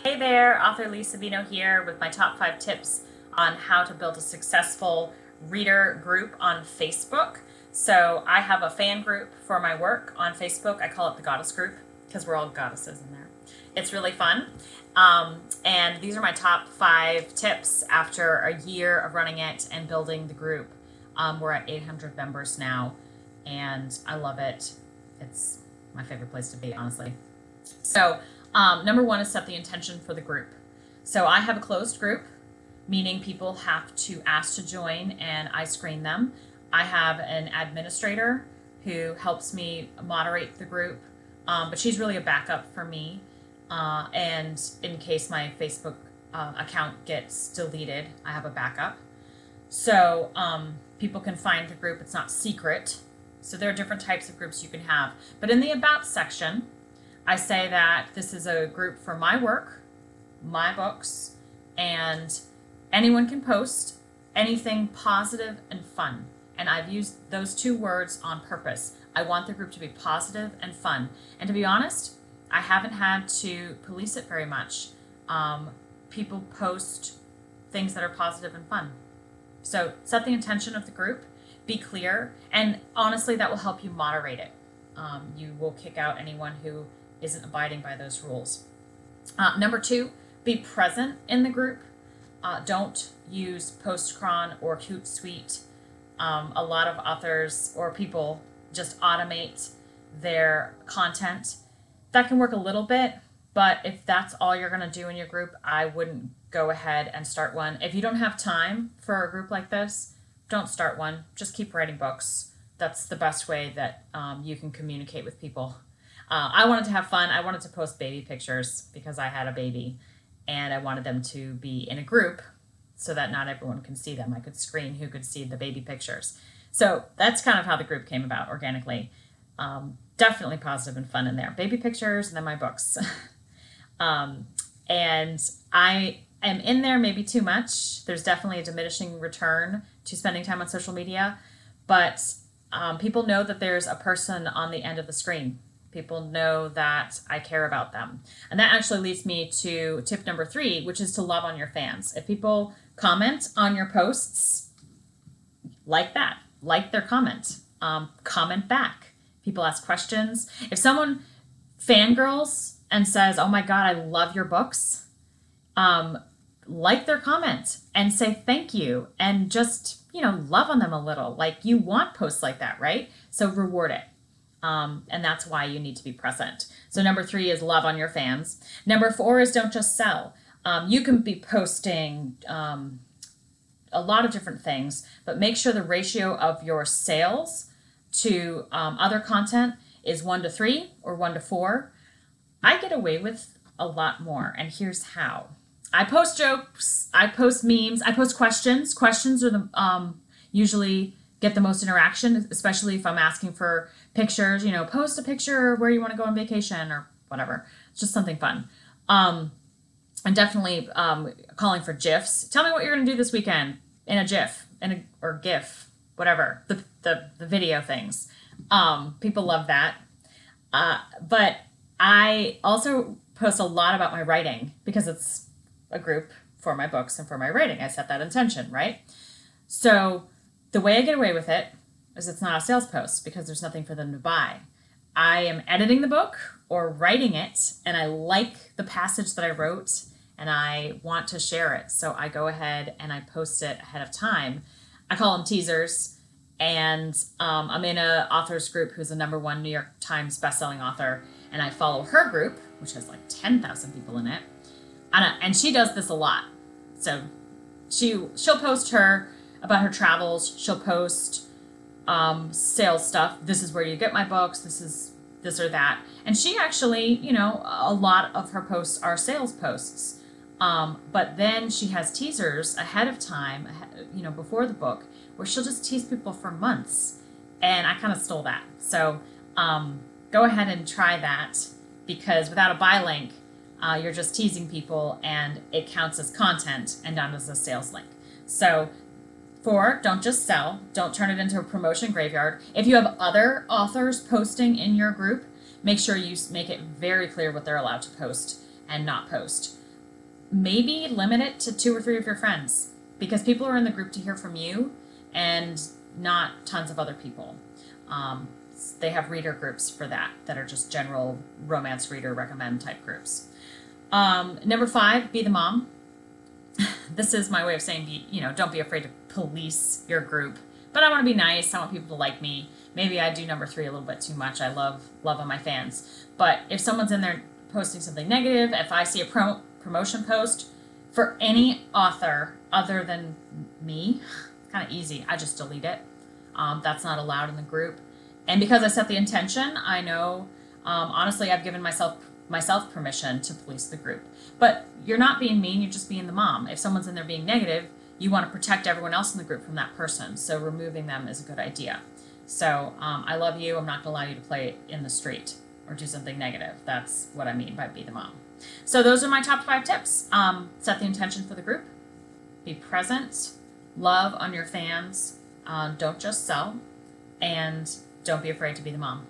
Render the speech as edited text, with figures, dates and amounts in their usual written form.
Hey there, author Lisa Vino here with my top 5 tips on how to build a successful reader group on Facebook. So I have a fan group for my work on Facebook. I call it the Goddess Group because we're all goddesses in there. It's really fun. And these are my top 5 tips after a year of running it and building the group. We're at 800 members now, and I love it. It's my favorite place to be, honestly. So, number one is set the intention for the group. So I have a closed group, meaning people have to ask to join and I screen them. I have an administrator who helps me moderate the group, but she's really a backup for me. And in case my Facebook account gets deleted, I have a backup. So people can find the group. It's not secret. So there are different types of groups you can have. But in the About section, I say that this is a group for my work, my books, and anyone can post anything positive and fun. And I've used those 2 words on purpose. I want the group to be positive and fun. And to be honest, I haven't had to police it very much. People post things that are positive and fun. So set the intention of the group, be clear, and honestly, that will help you moderate it. You will kick out anyone who isn't abiding by those rules. Number 2, be present in the group. Don't use Postcron or Hootsuite. A lot of authors or people just automate their content. That can work a little bit, but if that's all you're going to do in your group, I wouldn't go ahead and start one. If you don't have time for a group like this, don't start one. Just keep writing books. That's the best way that you can communicate with people. I wanted to have fun. I wanted to post baby pictures because I had a baby and I wanted them to be in a group so that not everyone can see them. I could screen who could see the baby pictures. So that's kind of how the group came about organically. Definitely positive and fun in there. Baby pictures and then my books. And I am in there maybe too much. There's definitely a diminishing return to spending time on social media, but people know that there's a person on the end of the screen. People know that I care about them. And that actually leads me to tip number 3, which is to love on your fans. If people comment on your posts, like that, like their comment, comment back. People ask questions. If someone fangirls and says, "Oh my God, I love your books," like their comment and say thank you and just, love on them a little. Like, you want posts like that, right? So reward it. And that's why you need to be present. So number 3 is love on your fans. Number 4 is don't just sell. You can be posting a lot of different things, but make sure the ratio of your sales to other content is 1-3 or 1-4. I get away with a lot more, and here's how. I post jokes, I post memes, I post questions. Questions are the usually get the most interaction, especially if I'm asking for pictures. Post a picture where you want to go on vacation or whatever. It's just something fun. And definitely calling for GIFs. Tell me what you're going to do this weekend in a GIF, or GIF, whatever, the video things. People love that. But I also post a lot about my writing because it's a group for my books and for my writing. I set that intention, right? So the way I get away with it is it's not a sales post because there's nothing for them to buy. I am editing the book or writing it, and I like the passage that I wrote and I want to share it. So I go ahead and I post it ahead of time. I call them teasers, and I'm in an authors group who's a #1 New York Times bestselling author, and I follow her group, which has like 10,000 people in it. And she does this a lot. So she'll post about her travels. She'll post sales stuff. This is where you get my books. This is this or that. And she actually, a lot of her posts are sales posts. But then she has teasers ahead of time, before the book, where she'll just tease people for months. And I kind of stole that. So go ahead and try that, because without a buy link, you're just teasing people and it counts as content and not as a sales link. So 4, don't just sell. Don't turn it into a promotion graveyard. If you have other authors posting in your group, make sure you make it very clear what they're allowed to post and not post. maybe limit it to 2 or 3 of your friends, because people are in the group to hear from you and not tons of other people. Um, they have reader groups for that are just general romance reader recommend type groups. Number 5, be the mom. This is my way of saying, don't be afraid to police your group. But I want to be nice. I want people to like me. Maybe I do number 3 a little bit too much. I love on my fans. But if someone's in there posting something negative, if I see a promotion post for any author other than me, kind of easy, I just delete it. That's not allowed in the group. And because I set the intention, I know, honestly, I've given myself permission to police the group. But you're not being mean, you're just being the mom. If someone's in there being negative, you want to protect everyone else in the group from that person. So removing them is a good idea. So I love you. I'm not going to allow you to play in the street or do something negative. That's what I mean by be the mom. So those are my top 5 tips. Set the intention for the group. Be present. Love on your fans. Don't just sell. And don't be afraid to be the mom.